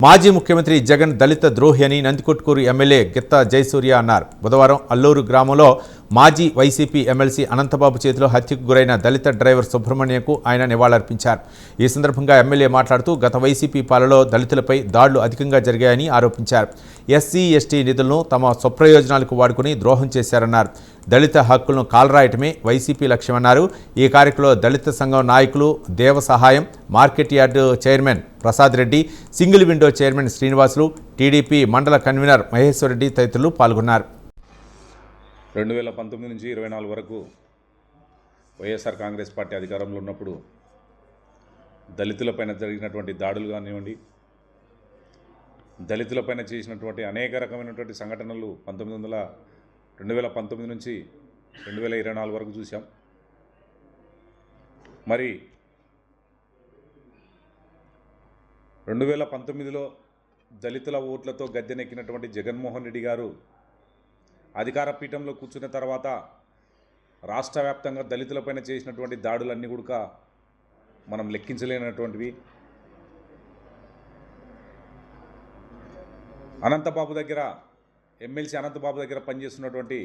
మాజీ ముఖ్యమంత్రి జగన్ దళిత ద్రోహి అని నందికొట్కూరు ఎమ్మెల్యే గిత్తా జయసూర్య అన్నారు. బుధవారం అల్లూరు గ్రామంలో మాజీ వైసీపీ ఎమ్మెల్సీ అనంతబాబు చేతిలో హత్యకు గురైన దళిత డ్రైవర్ సుబ్రహ్మణ్యంకు ఆయన నివాళులర్పించారు. ఈ సందర్భంగా ఎమ్మెల్యే మాట్లాడుతూ గత వైసీపీ పాలనలో దళితులపై దాడులు అధికంగా జరిగాయని ఆరోపించారు. ఎస్సీ ఎస్టీ నిధులను తమ స్వప్రయోజనాలకు వాడుకుని ద్రోహం చేశారన్నారు. దళిత హక్కులను కాలరాయటమే వైసీపీ లక్ష్యమన్నారు. ఈ కార్యక్రమంలో దళిత సంఘం నాయకులు దేవ సహాయం, market yard chairman Prasad Reddy, single window chairman Srinivasulu, TDP మండల కన్వీనర్ మహేశ్వర్ రెడ్డి తదితరులు పాల్గొన్నారు. 2019 నుంచి 24 వరకు వైఎస్ఆర్ కాంగ్రెస్ పార్టీ అధికారంలో ఉన్నప్పుడు దళితులపైన జరిగినటువంటి దాడులు కానివ్వండి, దళితులపైన చేసినటువంటి అనేక రకమైనటువంటి సంఘటనలు 2019 నుంచి 2024 వరకు చూసాం. మరి 2019లో దళితుల ఓట్లతో గద్దెనెక్కినటువంటి జగన్మోహన్ రెడ్డి గారు అధికార పీఠంలో కూర్చున్న తర్వాత రాష్ట్ర వ్యాప్తంగా దళితులపైన చేసినటువంటి దాడులన్నీ కూడా మనం లెక్కించలేనటువంటివి. అనంతబాబు దగ్గర, ఎమ్మెల్సీ అనంతబాబు దగ్గర పనిచేస్తున్నటువంటి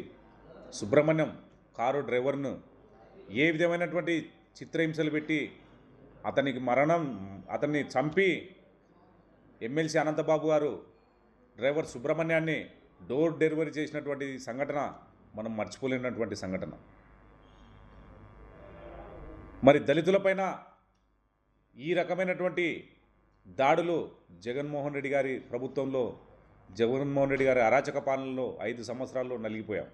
సుబ్రహ్మణ్యం కారు డ్రైవర్ను ఏ విధమైనటువంటి చిత్రహింసలు పెట్టి అతన్ని చంపి ఎమ్మెల్సీ అనంతబాబు గారు డ్రైవర్ సుబ్రహ్మణ్యాన్ని డోర్ డెలివరీ చేసినటువంటి సంఘటన మనం మర్చిపోలేనటువంటి సంఘటన. మరి దళితులపైన ఈ రకమైనటువంటి దాడులు జగన్మోహన్ రెడ్డి గారి ప్రభుత్వంలో, జగన్మోహన్ రెడ్డి గారి అరాచక పాలనలో 5 సంవత్సరాల్లో నలిగిపోయాం.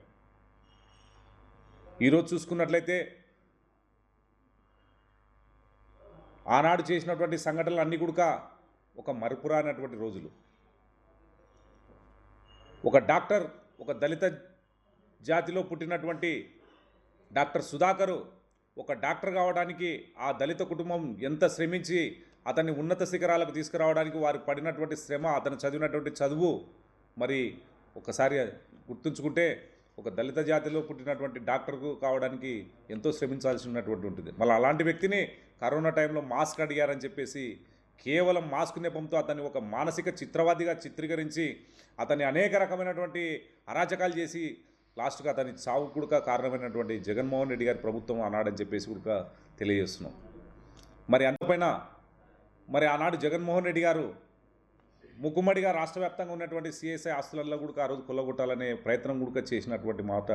ఈరోజు చూసుకున్నట్లయితే ఆనాడు చేసినటువంటి సంఘటనలు అన్నీ కూడా ఒక మరుపురానటువంటి రోజులు. ఒక డాక్టర్, ఒక దళిత జాతిలో పుట్టినటువంటి డాక్టర్ సుధాకరు ఒక డాక్టర్ కావడానికి ఆ దళిత కుటుంబం ఎంత శ్రమించి అతన్ని ఉన్నత శిఖరాలకు తీసుకురావడానికి వారు పడినటువంటి శ్రమ, అతను చదివినటువంటి చదువు మరి ఒకసారి గుర్తుంచుకుంటే ఒక దళిత జాతిలో పుట్టినటువంటి డాక్టర్కు కావడానికి ఎంతో శ్రమించాల్సి ఉన్నటువంటి ఉంటుంది. మళ్ళీ అలాంటి వ్యక్తిని కరోనా టైంలో మాస్క్ అడిగారని చెప్పేసి కేవలం మాస్క్ నెపంతో అతన్ని ఒక మానసిక చిత్రవాదిగా చిత్రీకరించి అతన్ని అనేక రకమైనటువంటి అరాచకాలు చేసి లాస్ట్గా అతని చావు కూడా కారణమైనటువంటి జగన్మోహన్ రెడ్డి గారి ప్రభుత్వం ఆనాడని చెప్పేసి కూడా తెలియజేస్తున్నాం. మరి అందుపైన మరి ఆనాడు జగన్మోహన్ రెడ్డి గారు ముక్కుమ్మడిగా రాష్ట్ర వ్యాప్తంగా ఉన్నటువంటి సిఎస్ఐ ఆస్తులలో కూడా ఆ రోజు కొల్లగొట్టాలనే ప్రయత్నం కూడా చేసినటువంటి మాట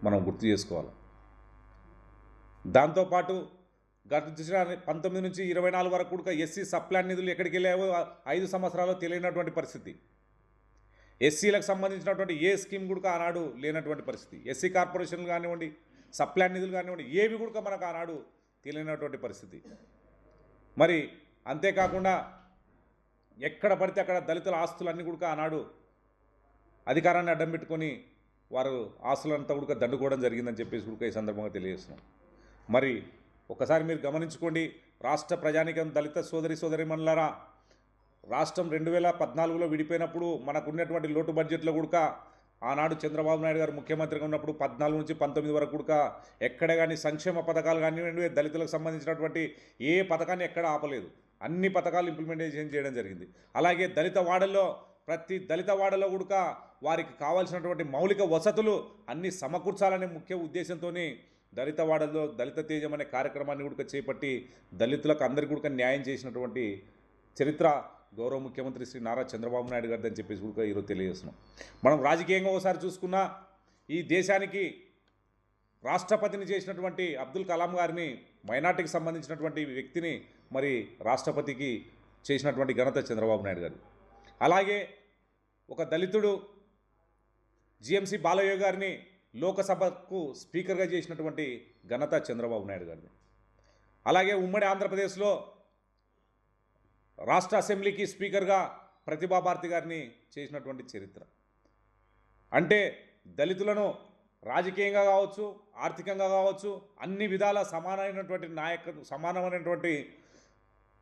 మనం గుర్తు చేసుకోవాలి. దాంతోపాటు గడిచిన 19 నుంచి 24 వరకు కూడా ఎస్సీ సప్లాన్ నిధులు ఎక్కడికి వెళ్ళావో 5 సంవత్సరాల్లో తెలియనటువంటి పరిస్థితి. ఎస్సీలకు సంబంధించినటువంటి ఏ స్కీమ్ కూడా ఆనాడు లేనటువంటి పరిస్థితి. ఎస్సీ కార్పొరేషన్లు కానివ్వండి, సప్లాన్ నిధులు కానివ్వండి, ఏవి కూడా మనకు ఆనాడు తెలియనటువంటి పరిస్థితి. మరి అంతేకాకుండా ఎక్కడ పడితే అక్కడ దళితుల ఆస్తులన్నీ కూడా ఆనాడు అధికారాన్ని అడ్డం పెట్టుకొని వారు ఆస్తులంతా కూడా దండుకోవడం జరిగిందని చెప్పేసి కూడా ఈ సందర్భంగా తెలియజేస్తున్నాం. మరి ఒకసారి మీరు గమనించుకోండి, రాష్ట్ర ప్రజానికం, దళిత సోదరిమణులారా, రాష్ట్రం 2014లో విడిపోయినప్పుడు మనకు ఉన్నటువంటి లోటు బడ్జెట్లో కూడా ఆనాడు చంద్రబాబు నాయుడు గారు ముఖ్యమంత్రిగా ఉన్నప్పుడు 14 నుంచి 19 వరకు కూడా ఎక్కడ కానీ సంక్షేమ పథకాలు కానివ్వండి, దళితులకు సంబంధించినటువంటి ఏ పథకాన్ని ఎక్కడ ఆపలేదు. అన్ని పథకాలు ఇంప్లిమెంటేషన్ చేయడం జరిగింది. అలాగే ప్రతి దళిత వాడలో కూడా వారికి కావాల్సినటువంటి మౌలిక వసతులు అన్నీ సమకూర్చాలనే ముఖ్య ఉద్దేశంతో దళిత వాడలో దళిత తేజం అనే కార్యక్రమాన్ని కూడా చేపట్టి దళితులకు అందరికీ కూడా న్యాయం చేసినటువంటి చరిత్ర గౌరవ ముఖ్యమంత్రి శ్రీ నారా చంద్రబాబు నాయుడు గారిది అని చెప్పేసి కూడా ఈరోజు తెలియజేస్తున్నాం. మనం రాజకీయంగా ఒకసారి చూసుకున్నా ఈ దేశానికి రాష్ట్రపతిని చేసినటువంటి అబ్దుల్ కలాం గారిని, మైనార్టీకి సంబంధించినటువంటి వ్యక్తిని మరి రాష్ట్రపతికి చేసినటువంటి ఘనత చంద్రబాబు నాయుడు గారు. అలాగే ఒక దళితుడు జిఎంసి బాలయ్య గారిని లోకసభకు స్పీకర్గా చేసినటువంటి ఘనత చంద్రబాబు నాయుడు గారిది. అలాగే ఉమ్మడి ఆంధ్రప్రదేశ్లో రాష్ట్ర అసెంబ్లీకి స్పీకర్గా ప్రతిభా భారతి గారిని చేసినటువంటి చరిత్ర. అంటే దళితులను రాజకీయంగా కావచ్చు, ఆర్థికంగా కావచ్చు, అన్ని విధాల సమానమైనటువంటి